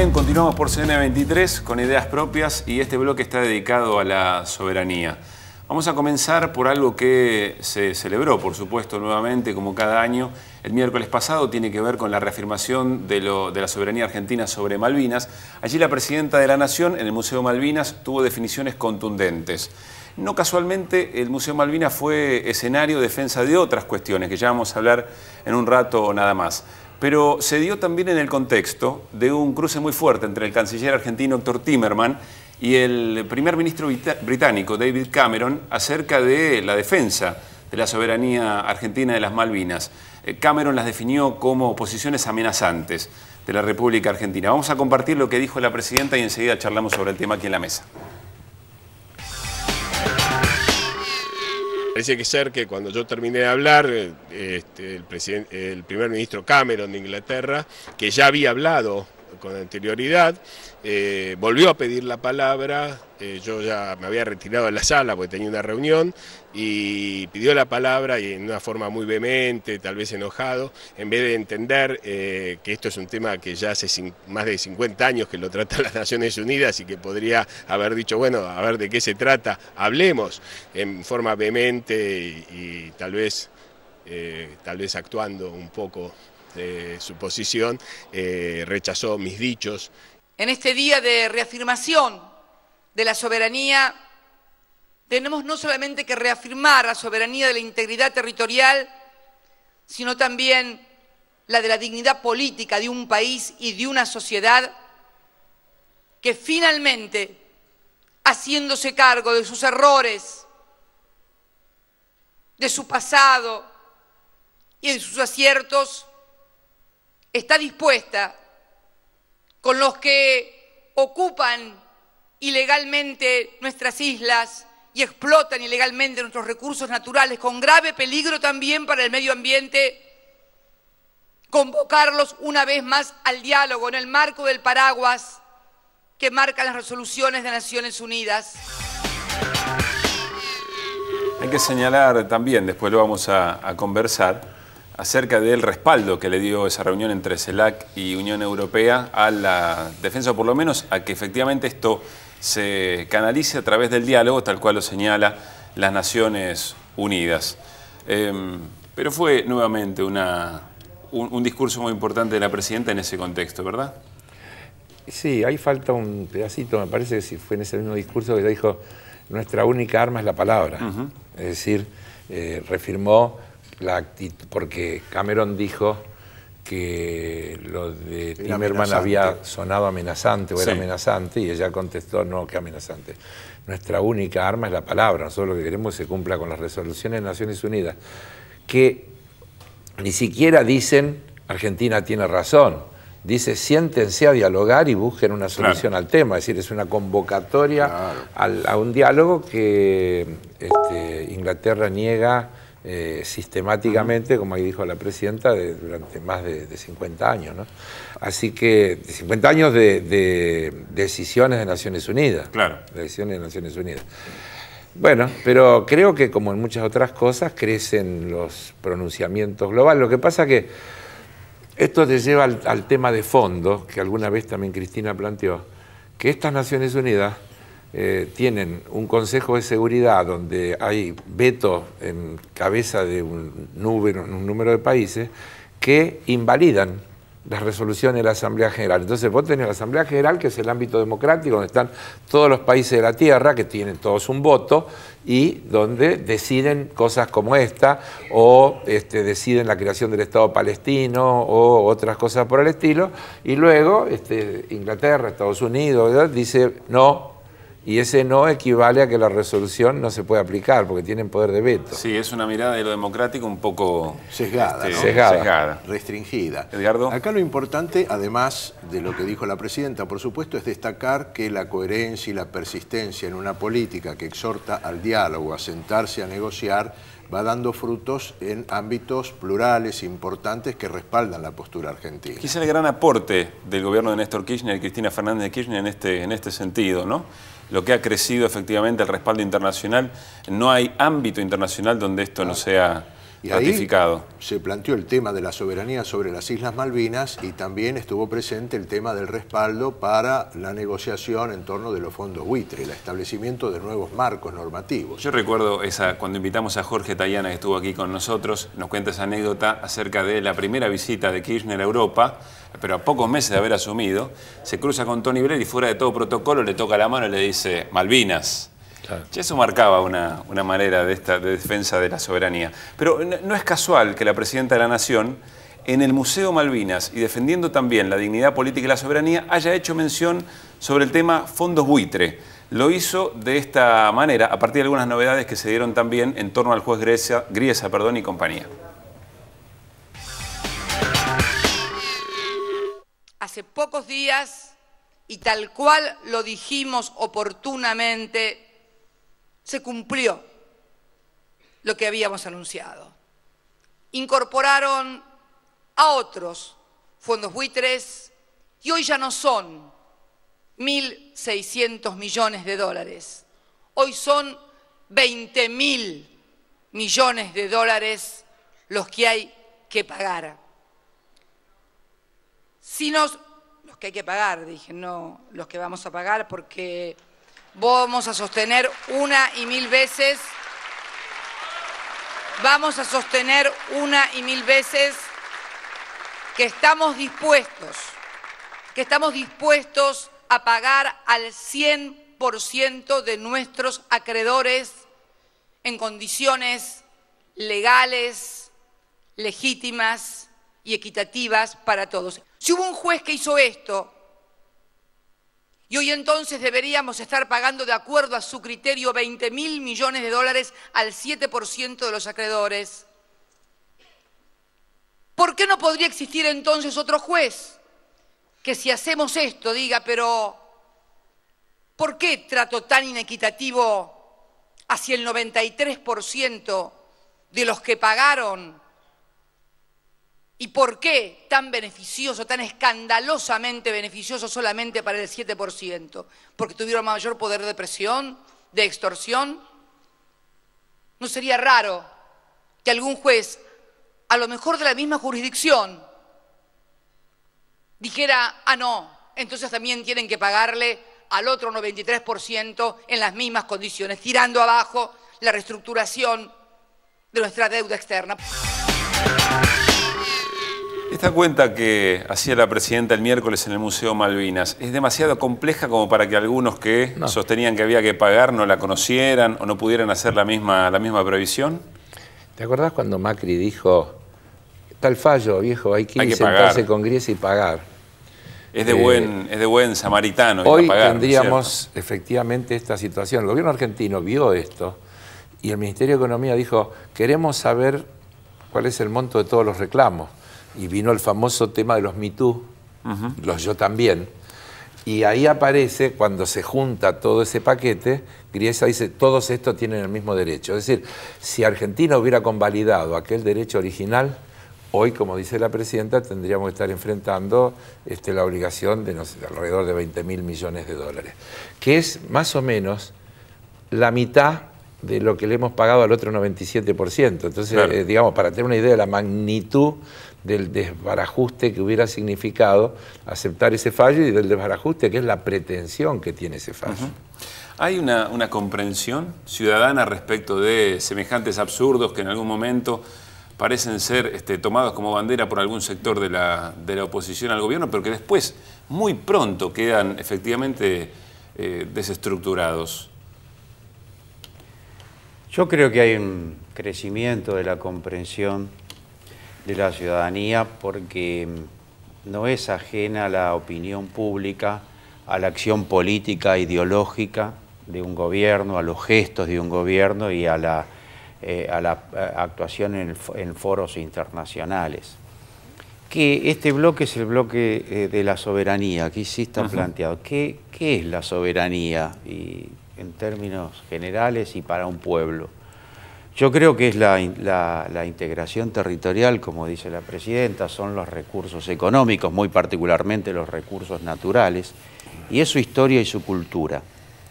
bien, continuamos por CN23 con ideas propias y este bloque está dedicado a la soberanía. Vamos a comenzar por algo que se celebró, por supuesto, nuevamente, como cada año. El miércoles pasado tiene que ver con la reafirmación de la soberanía argentina sobre Malvinas. Allí la presidenta de la Nación, en el Museo Malvinas, tuvo definiciones contundentes. No casualmente, el Museo Malvinas fue escenario de defensa de otras cuestiones, que ya vamos a hablar en un rato nada más. Pero se dio también en el contexto de un cruce muy fuerte entre el canciller argentino Héctor Timerman y el primer ministro británico David Cameron acerca de la defensa de la soberanía argentina de las Malvinas. Cameron las definió como posiciones amenazantes de la República Argentina. Vamos a compartir lo que dijo la presidenta y enseguida charlamos sobre el tema aquí en la mesa. Parece ser que cuando yo terminé de hablar, el primer ministro Cameron de Inglaterra, que ya había hablado con anterioridad, volvió a pedir la palabra. Yo ya me había retirado de la sala porque tenía una reunión y pidió la palabra y en una forma muy vehemente, tal vez enojado, en vez de entender que esto es un tema que ya hace más de 50 años que lo tratan las Naciones Unidas y que podría haber dicho, bueno, a ver de qué se trata, hablemos, en forma vehemente y tal vez actuando un poco de su posición, rechazó mis dichos. En este día de reafirmación de la soberanía, tenemos no solamente que reafirmar la soberanía de la integridad territorial, sino también la de la dignidad política de un país y de una sociedad que finalmente, haciéndose cargo de sus errores, de su pasado y de sus aciertos, está dispuesta con los que ocupan ilegalmente nuestras islas y explotan ilegalmente nuestros recursos naturales, con grave peligro también para el medio ambiente, convocarlos una vez más al diálogo en el marco del paraguas que marcan las resoluciones de Naciones Unidas. Hay que señalar también, después lo vamos a conversar, acerca del respaldo que le dio esa reunión entre CELAC y Unión Europea a la defensa, o por lo menos a que efectivamente esto se canalice a través del diálogo, tal cual lo señala las Naciones Unidas. Pero fue nuevamente un discurso muy importante de la presidenta en ese contexto, ¿verdad? Sí, ahí falta un pedacito, me parece que sí fue en ese mismo discurso que ella dijo, nuestra única arma es la palabra. Es decir, reafirmó la actitud, porque Cameron dijo que lo de Timerman había sonado amenazante o era amenazante, y ella contestó, no, qué amenazante. Nuestra única arma es la palabra, nosotros lo que queremos es que se cumpla con las resoluciones de Naciones Unidas, que ni siquiera dicen Argentina tiene razón, dice siéntense a dialogar y busquen una solución al tema, es decir, es una convocatoria a un diálogo que Inglaterra niega sistemáticamente, como ahí dijo la presidenta, durante más de 50 años, ¿no? Así que 50 años de decisiones de Naciones Unidas. Claro. De decisiones de Naciones Unidas. Bueno, pero creo que como en muchas otras cosas crecen los pronunciamientos globales. Lo que pasa que esto te lleva al tema de fondo, que alguna vez también Cristina planteó, que estas Naciones Unidas tienen un Consejo de Seguridad donde hay veto en cabeza de un número de países que invalidan las resoluciones de la Asamblea General. Entonces vos tenés la Asamblea General, que es el ámbito democrático, donde están todos los países de la Tierra, que tienen todos un voto, y donde deciden cosas como esta, o deciden la creación del Estado palestino, o otras cosas por el estilo, y luego Inglaterra, Estados Unidos, ¿verdad?, dice no. Y ese no equivale a que la resolución no se puede aplicar, porque tienen poder de veto. Sí, es una mirada de lo democrático un poco sesgada, ¿no? Sesgada. Restringida. Edgardo. Acá lo importante, además de lo que dijo la presidenta, por supuesto, es destacar que la coherencia y la persistencia en una política que exhorta al diálogo, a sentarse a negociar, va dando frutos en ámbitos plurales, importantes, que respaldan la postura argentina. Quizá el gran aporte del gobierno de Néstor Kirchner y Cristina Fernández de Kirchner en este sentido, ¿no? Lo que ha crecido efectivamente el respaldo internacional. No hay ámbito internacional donde esto no sea Y ratificado. ahí se planteó el tema de la soberanía sobre las Islas Malvinas y también estuvo presente el tema del respaldo para la negociación en torno de los fondos buitre, el establecimiento de nuevos marcos normativos. Yo recuerdo cuando invitamos a Jorge Tayana, que estuvo aquí con nosotros, nos cuenta esa anécdota acerca de la primera visita de Kirchner a Europa, pero a pocos meses de haber asumido, se cruza con Tony Blair y fuera de todo protocolo le toca la mano y le dice Malvinas. Claro. Eso marcaba una manera de defensa de la soberanía. Pero no es casual que la presidenta de la Nación, en el Museo Malvinas y defendiendo también la dignidad política y la soberanía, haya hecho mención sobre el tema fondos buitre. Lo hizo de esta manera, a partir de algunas novedades que se dieron también en torno al juez Griesa y compañía. Hace pocos días, y tal cual lo dijimos oportunamente, se cumplió lo que habíamos anunciado. Incorporaron a otros fondos buitres y hoy ya no son 1.600 millones de dólares. Hoy son 20.000 millones de dólares los que hay que pagar. Los que hay que pagar, dije, no los que vamos a pagar, porque vamos a sostener una y mil veces que estamos dispuestos a pagar al 100% de nuestros acreedores en condiciones legales, legítimas y equitativas para todos. Si hubo un juez que hizo esto, y hoy entonces deberíamos estar pagando de acuerdo a su criterio 20.000 millones de dólares al 7% de los acreedores, ¿por qué no podría existir entonces otro juez que si hacemos esto diga, pero ¿por qué trato tan inequitativo hacia el 93% de los que pagaron? ¿Y por qué tan beneficioso, tan escandalosamente beneficioso solamente para el 7%? ¿Porque tuvieron mayor poder de presión, de extorsión? ¿No sería raro que algún juez, a lo mejor de la misma jurisdicción, dijera, ah, no, entonces también tienen que pagarle al otro 93% en las mismas condiciones, tirando abajo la reestructuración de nuestra deuda externa? Esta cuenta que hacía la presidenta el miércoles en el Museo Malvinas es demasiado compleja como para que algunos que sostenían que había que pagar no la conocieran o no pudieran hacer la misma previsión. ¿Te acordás cuando Macri dijo, tal fallo, viejo, hay que sentarse pagar con Griesa y pagar? Es de buen samaritano. Hoy pagar, tendríamos efectivamente esta situación. El gobierno argentino vio esto y el Ministerio de Economía dijo, queremos saber cuál es el monto de todos los reclamos. Y vino el famoso tema de los Me Too, los Yo También. Y ahí aparece, cuando se junta todo ese paquete, Griesa dice, todos estos tienen el mismo derecho. Es decir, si Argentina hubiera convalidado aquel derecho original, hoy, como dice la presidenta, tendríamos que estar enfrentando la obligación de alrededor de 20.000 millones de dólares, que es más o menos la mitad de lo que le hemos pagado al otro 97%. Entonces, claro, digamos, para tener una idea de la magnitud del desbarajuste que hubiera significado aceptar ese fallo y del desbarajuste que es la pretensión que tiene ese fallo. ¿Hay una comprensión ciudadana respecto de semejantes absurdos que en algún momento parecen ser tomados como bandera por algún sector de la oposición al gobierno, pero que después, muy pronto, quedan efectivamente desestructurados? Yo creo que hay un crecimiento de la comprensión de la ciudadanía porque no es ajena a la opinión pública, a la acción política, ideológica de un gobierno, a los gestos de un gobierno y a la actuación en foros internacionales. Que este bloque es el bloque de la soberanía, aquí sí está planteado. ¿Qué es la soberanía? Y en términos generales y para un pueblo. Yo creo que es la integración territorial, como dice la presidenta, son los recursos económicos, muy particularmente los recursos naturales, y es su historia y su cultura.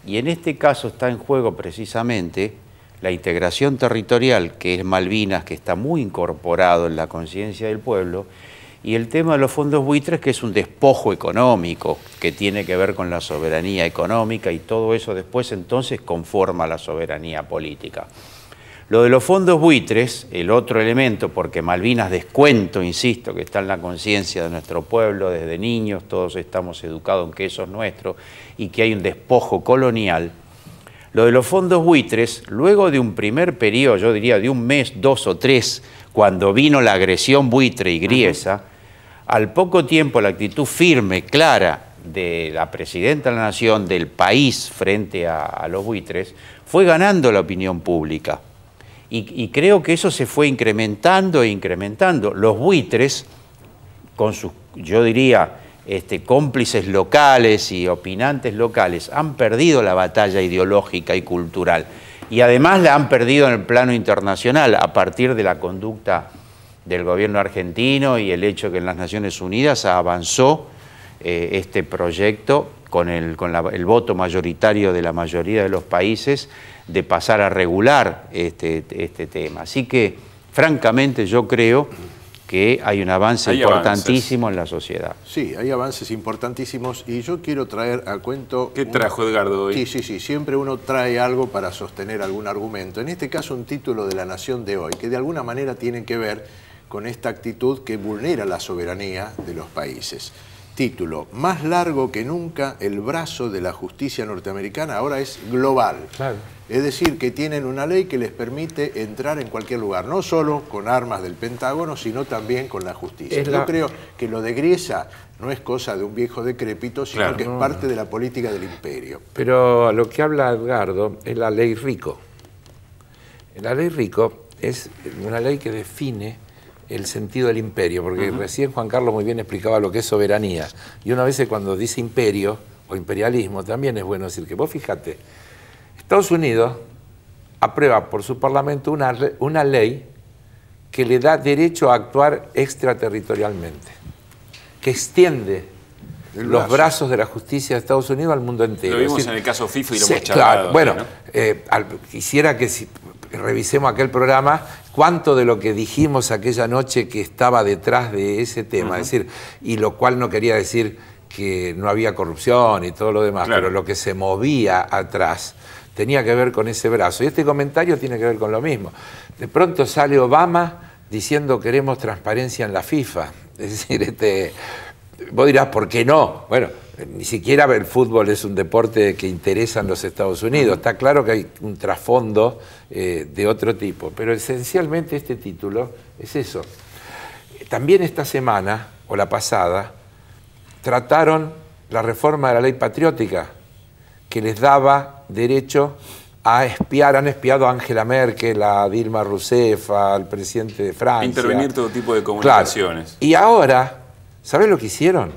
Y en este caso está en juego precisamente la integración territorial, que es Malvinas, que está muy incorporado en la conciencia del pueblo, y el tema de los fondos buitres, que es un despojo económico, que tiene que ver con la soberanía económica, y todo eso después entonces conforma la soberanía política. Lo de los fondos buitres, el otro elemento, porque Malvinas descuento, insisto, que está en la conciencia de nuestro pueblo desde niños, todos estamos educados en que eso es nuestro, y que hay un despojo colonial. Lo de los fondos buitres, luego de un primer periodo, yo diría de un mes, 2 o 3, cuando vino la agresión buitre y griesa, al poco tiempo la actitud firme, clara de la presidenta de la Nación, del país frente a los buitres, fue ganando la opinión pública. Y creo que eso se fue incrementando e incrementando. Los buitres, con sus, yo diría, cómplices locales y opinantes locales, han perdido la batalla ideológica y cultural. Y además la han perdido en el plano internacional a partir de la conducta del gobierno argentino y el hecho que en las Naciones Unidas avanzó este proyecto con el voto mayoritario de la mayoría de los países de pasar a regular este tema. Así que, francamente, yo creo que hay un avance importantísimo en la sociedad. Sí, hay avances importantísimos y yo quiero traer a cuento... ¿Qué trajo Edgardo hoy? Sí, siempre uno trae algo para sostener algún argumento. En este caso un título de La Nación de hoy, que de alguna manera tiene que ver con esta actitud que vulnera la soberanía de los países. Título: más largo que nunca el brazo de la justicia norteamericana ahora es global. Claro. Es decir, que tienen una ley que les permite entrar en cualquier lugar, no solo con armas del Pentágono, sino también con la justicia. Yo creo que lo de Griesa no es cosa de un viejo decrépito, sino que es parte de la política del imperio. Pero a lo que habla Edgardo es la ley Rico. La ley Rico es una ley que define el sentido del imperio, porque recién Juan Carlos muy bien explicaba lo que es soberanía. Y una vez cuando dice imperio o imperialismo, también es bueno decir que vos fíjate, Estados Unidos aprueba por su parlamento una ley que le da derecho a actuar extraterritorialmente, que extiende los brazos de la justicia de Estados Unidos al mundo entero. Lo vimos decir, en el caso FIFA y lo hemos charlado. Claro, bueno, ¿no? Quisiera que revisemos aquel programa, cuánto de lo que dijimos aquella noche que estaba detrás de ese tema, es decir, y lo cual no quería decir que no había corrupción y todo lo demás, pero lo que se movía atrás tenía que ver con ese brazo. Y este comentario tiene que ver con lo mismo. De pronto sale Obama diciendo queremos transparencia en la FIFA. Es decir, vos dirás, ¿por qué no? Bueno, ni siquiera el fútbol es un deporte que interesa en los Estados Unidos. Está claro que hay un trasfondo de otro tipo, pero esencialmente este título es eso. También esta semana, o la pasada, trataron la reforma de la ley patriótica, que les daba derecho a espiar. Han espiado a Angela Merkel, a Dilma Rousseff, al presidente de Francia. Intervenir todo tipo de comunicaciones. Claro. Y ahora, ¿sabés lo que hicieron?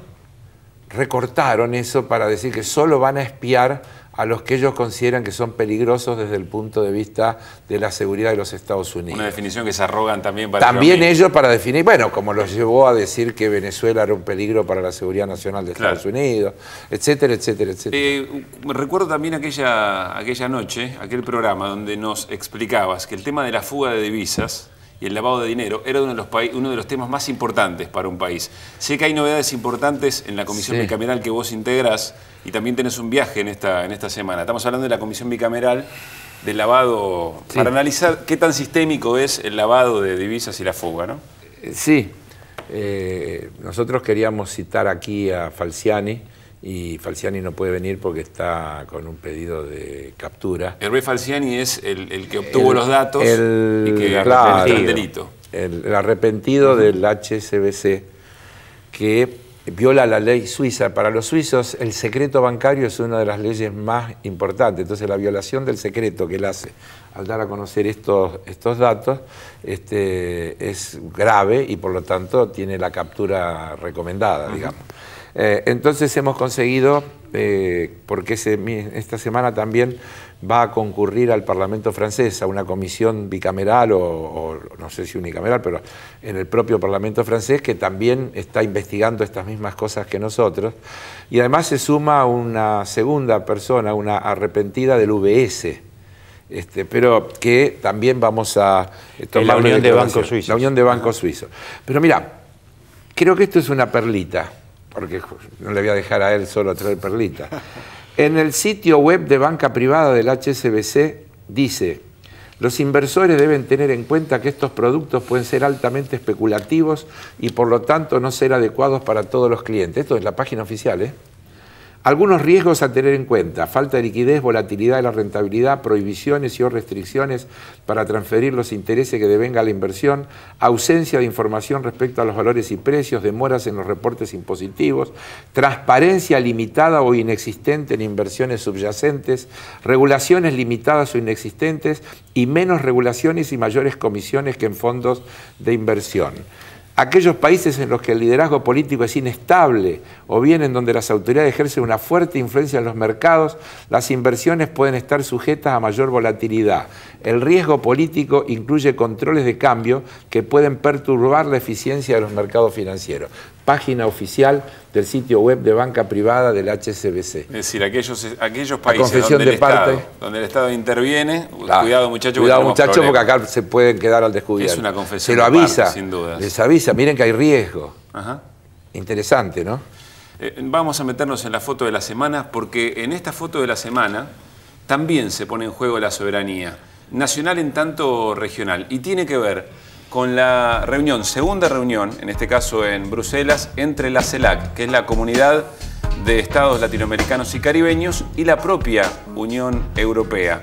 Recortaron eso para decir que solo van a espiar a los que ellos consideran que son peligrosos desde el punto de vista de la seguridad de los Estados Unidos. Una definición que se arrogan también para... También ellos para definir, bueno, como los llevó a decir que Venezuela era un peligro para la seguridad nacional de Estados Unidos, etcétera, etcétera, etcétera. Recuerdo también aquella noche, aquel programa donde nos explicabas que el tema de la fuga de divisas y el lavado de dinero era uno de los temas más importantes para un país. Sé que hay novedades importantes en la comisión bicameral que vos integrás y también tenés un viaje en esta semana. Estamos hablando de la comisión bicameral del lavado, para analizar qué tan sistémico es el lavado de divisas y la fuga, ¿no? Sí. Nosotros queríamos citar aquí a Falciani, y Falciani no puede venir porque está con un pedido de captura. Hervé Falciani es el que obtuvo los datos y que arrepentió el delito. El arrepentido del HSBC, que viola la ley suiza. Para los suizos el secreto bancario es una de las leyes más importantes. Entonces la violación del secreto que él hace al dar a conocer estos datos es grave y por lo tanto tiene la captura recomendada, digamos. Entonces hemos conseguido, porque esta semana también va a concurrir al Parlamento francés, a una comisión bicameral o no sé si unicameral, pero en el propio Parlamento francés, que también está investigando estas mismas cosas que nosotros. Y además se suma una segunda persona, una arrepentida del UBS, pero que también vamos a tomar la Unión de Bancos Suizos. La Unión de Bancos Suizos. Pero mira, creo que esto es una perlita, porque no le voy a dejar a él solo traer perlita. En el sitio web de banca privada del HSBC dice: los inversores deben tener en cuenta que estos productos pueden ser altamente especulativos y por lo tanto no ser adecuados para todos los clientes. Esto es la página oficial, ¿eh? Algunos riesgos a tener en cuenta: falta de liquidez, volatilidad de la rentabilidad, prohibiciones y o restricciones para transferir los intereses que devenga la inversión, ausencia de información respecto a los valores y precios, demoras en los reportes impositivos, transparencia limitada o inexistente en inversiones subyacentes, regulaciones limitadas o inexistentes y menos regulaciones y mayores comisiones que en fondos de inversión. Aquellos países en los que el liderazgo político es inestable o bien en donde las autoridades ejercen una fuerte influencia en los mercados, las inversiones pueden estar sujetas a mayor volatilidad. El riesgo político incluye controles de cambio que pueden perturbar la eficiencia de los mercados financieros. Página oficial del sitio web de banca privada del HSBC. Es decir, aquellos países donde el Estado interviene, cuidado muchachos, porque acá se pueden quedar al descubierto. Es una confesión. Se lo avisa, sin dudas. les avisa, miren que hay riesgo. Ajá. Interesante, ¿no? Vamos a meternos en la foto de la semana, porque en esta foto de la semana también se pone en juego la soberanía nacional en tanto regional, y tiene que ver con la segunda reunión, en este caso en Bruselas, entre la CELAC, que es la Comunidad de Estados Latinoamericanos y Caribeños, y la propia Unión Europea.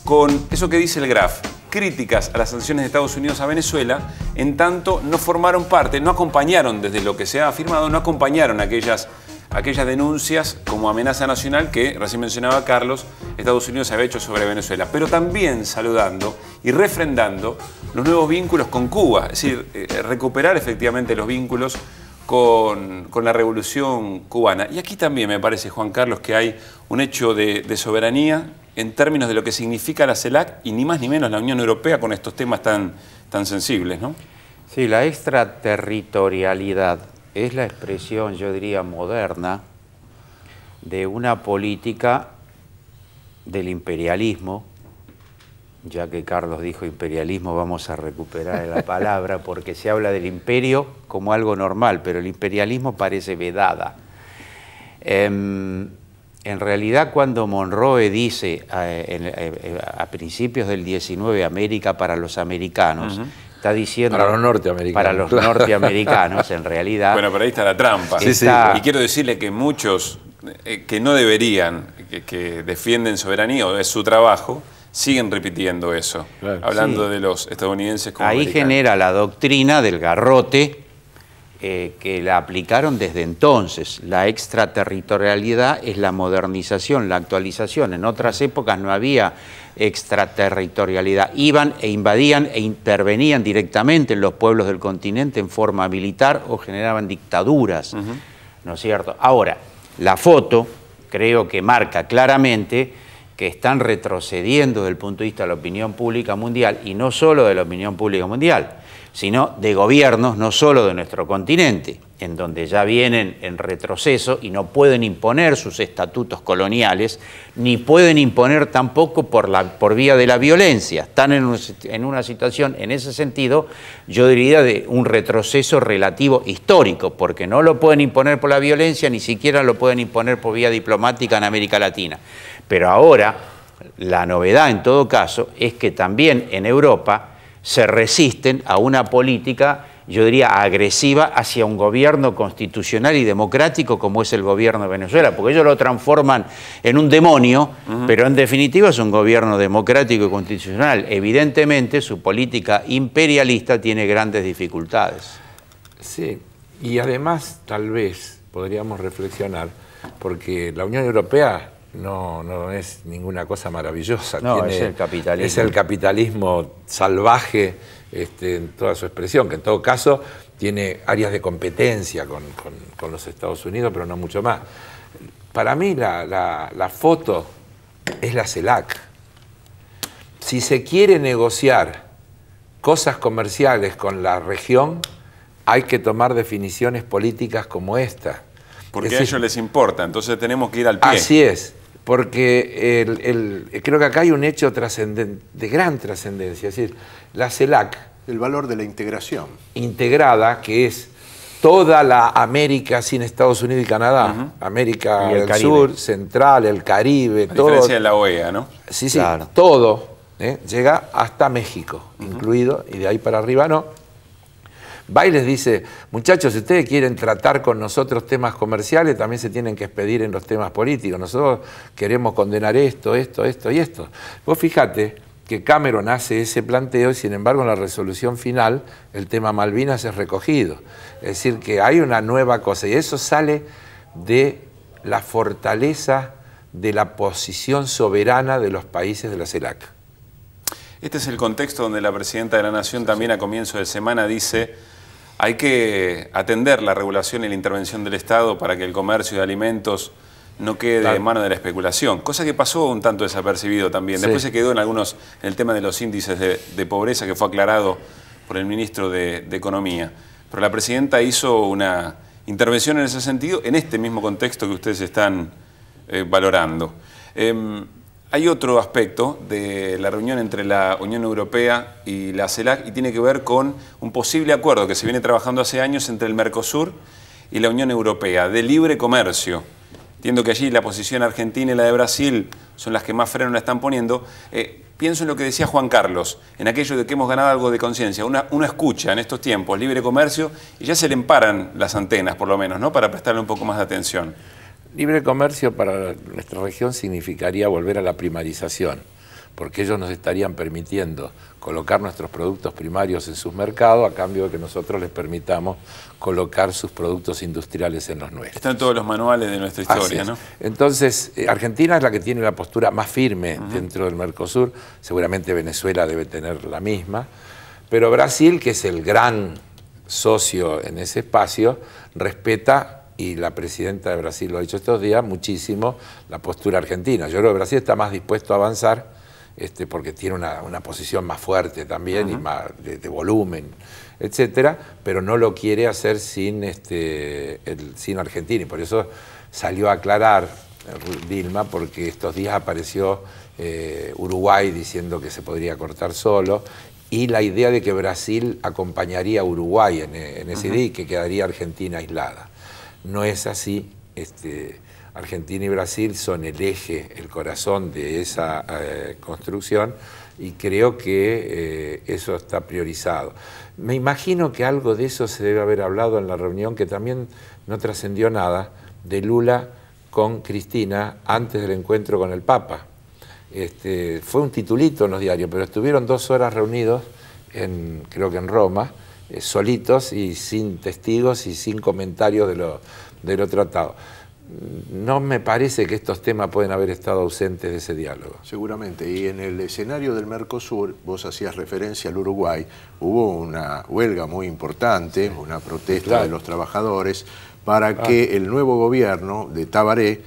Con eso que dice el GRAF, críticas a las sanciones de Estados Unidos a Venezuela, en tanto no formaron parte, no acompañaron, desde lo que se ha afirmado, no acompañaron aquellas denuncias como amenaza nacional que recién mencionaba Carlos, Estados Unidos había hecho sobre Venezuela, pero también saludando y refrendando los nuevos vínculos con Cuba, es decir, recuperar efectivamente los vínculos con la revolución cubana. Y aquí también me parece, Juan Carlos, que hay un hecho de soberanía en términos de lo que significa la CELAC y ni más ni menos la Unión Europea con estos temas tan sensibles, ¿no? Sí, la extraterritorialidad es la expresión, yo diría, moderna de una política del imperialismo. Ya que Carlos dijo imperialismo, vamos a recuperar la palabra, porque se habla del imperio como algo normal, pero el imperialismo parece vedada. En realidad, cuando Monroe dice a principios del 19 América para los americanos, está diciendo... Para los norteamericanos. Para los norteamericanos, en realidad... Bueno, pero ahí está la trampa. Sí. Y quiero decirle que muchos que no deberían, que defienden soberanía, o es su trabajo, siguen repitiendo eso, claro, hablando de los estadounidenses como ahí americanos. Genera la doctrina del garrote que la aplicaron desde entonces. La extraterritorialidad es la modernización, la actualización. En otras épocas no había extraterritorialidad. Iban e invadían e intervenían directamente en los pueblos del continente en forma militar o generaban dictaduras, ¿no es cierto? Ahora, la foto creo que marca claramente que están retrocediendo desde el punto de vista de la opinión pública mundial, y no solo de la opinión pública mundial, sino de gobiernos, no solo de nuestro continente, en donde ya vienen en retroceso y no pueden imponer sus estatutos coloniales, ni pueden imponer tampoco por vía de la violencia. Están en una situación, en ese sentido, yo diría de un retroceso relativo histórico, porque no lo pueden imponer por la violencia, ni siquiera lo pueden imponer por vía diplomática en América Latina. Pero ahora, la novedad en todo caso es que también en Europa se resisten a una política, yo diría, agresiva hacia un gobierno constitucional y democrático como es el gobierno de Venezuela, porque ellos lo transforman en un demonio, pero en definitiva es un gobierno democrático y constitucional. Evidentemente su política imperialista tiene grandes dificultades. Sí, y además tal vez podríamos reflexionar, porque la Unión Europea no es ninguna cosa maravillosa. No, es el capitalismo. Es el capitalismo salvaje en toda su expresión, que en todo caso tiene áreas de competencia con los Estados Unidos, pero no mucho más. Para mí la foto es la CELAC. Si se quiere negociar cosas comerciales con la región, hay que tomar definiciones políticas como esta. Porque a ellos les importa, entonces tenemos que ir al pie. Así es. porque creo que acá hay un hecho de gran trascendencia, es decir, la CELAC, el valor de la integración integrada, que es toda la América sin Estados Unidos y Canadá, América del Sur, Central, el Caribe, todo. A diferencia de la OEA, ¿no? Sí, sí, claro. Todo llega hasta México, incluido, y de ahí para arriba no. Va y les dice, muchachos, si ustedes quieren tratar con nosotros temas comerciales, también se tienen que expedir en los temas políticos. Nosotros queremos condenar esto, esto, esto y esto. Vos fíjate que Cameron hace ese planteo y sin embargo en la resolución final el tema Malvinas es recogido. Es decir, que hay una nueva cosa y eso sale de la fortaleza de la posición soberana de los países de la CELAC. Este es el contexto donde la Presidenta de la Nación también a comienzo de semana dice: hay que atender la regulación y la intervención del Estado para que el comercio de alimentos no quede en manos de la especulación, cosa que pasó un tanto desapercibido también. Después se quedó en el tema de los índices de pobreza, que fue aclarado por el ministro de Economía. Pero la Presidenta hizo una intervención en ese sentido, en este mismo contexto que ustedes están valorando. Hay otro aspecto de la reunión entre la Unión Europea y la CELAC y tiene que ver con un posible acuerdo que se viene trabajando hace años entre el Mercosur y la Unión Europea de libre comercio. Entiendo que allí la posición argentina y la de Brasil son las que más freno la están poniendo. Pienso en lo que decía Juan Carlos, en aquello de que hemos ganado algo de conciencia. Uno escucha en estos tiempos libre comercio y ya se le emparan las antenas, por lo menos, ¿no? Para prestarle un poco más de atención. Libre comercio para nuestra región significaría volver a la primarización, porque ellos nos estarían permitiendo colocar nuestros productos primarios en sus mercados a cambio de que nosotros les permitamos colocar sus productos industriales en los nuestros. Están todos los manuales de nuestra historia, ¿no? Entonces, Argentina es la que tiene la postura más firme dentro del Mercosur, seguramente Venezuela debe tener la misma, pero Brasil, que es el gran socio en ese espacio, respeta, y la Presidenta de Brasil lo ha dicho estos días, muchísimo la postura argentina. Yo creo que Brasil está más dispuesto a avanzar porque tiene una posición más fuerte también y más de volumen, etcétera, pero no lo quiere hacer sin Argentina, y por eso salió a aclarar Dilma, porque estos días apareció Uruguay diciendo que se podría cortar solo, y la idea de que Brasil acompañaría a Uruguay en ese día y que quedaría Argentina aislada. No es así. Argentina y Brasil son el eje, el corazón de esa construcción, y creo que eso está priorizado. Me imagino que algo de eso se debe haber hablado en la reunión, que también no trascendió nada, de Lula con Cristina antes del encuentro con el Papa. Fue un titulito en los diarios, pero estuvieron 2 horas reunidos, creo que en Roma, solitos y sin testigos y sin comentarios de lo tratado. No me parece que estos temas pueden haber estado ausentes de ese diálogo. Seguramente, y en el escenario del Mercosur, vos hacías referencia al Uruguay, hubo una huelga muy importante, una protesta de los trabajadores para que el nuevo gobierno de Tabaré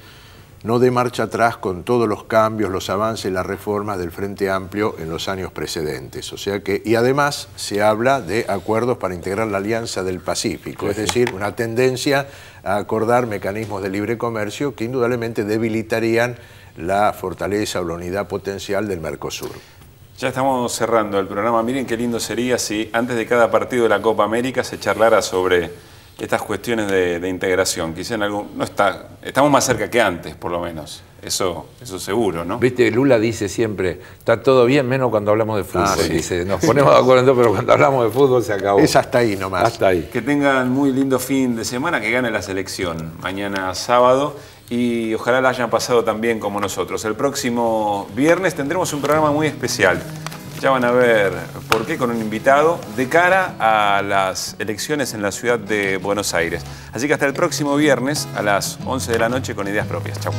no dé marcha atrás con todos los cambios, los avances, las reformas del Frente Amplio en los años precedentes. O sea que, y además se habla de acuerdos para integrar la Alianza del Pacífico, es decir, una tendencia a acordar mecanismos de libre comercio que indudablemente debilitarían la fortaleza o la unidad potencial del Mercosur. Ya estamos cerrando el programa. Miren qué lindo sería si antes de cada partido de la Copa América se charlara sobre estas cuestiones de integración. Quizá en algún, estamos más cerca que antes, por lo menos. Eso seguro, ¿no? Viste, Lula dice siempre, está todo bien, menos cuando hablamos de fútbol. Sí. Dice, nos ponemos de acuerdo, pero cuando hablamos de fútbol se acabó. Es hasta ahí nomás. Hasta ahí. Que tengan muy lindo fin de semana, que gane la selección mañana sábado, y ojalá la hayan pasado tan bien como nosotros. El próximo viernes tendremos un programa muy especial. Ya van a ver por qué, con un invitado de cara a las elecciones en la ciudad de Buenos Aires. Así que hasta el próximo viernes a las 11 de la noche con Ideas Propias. Chau.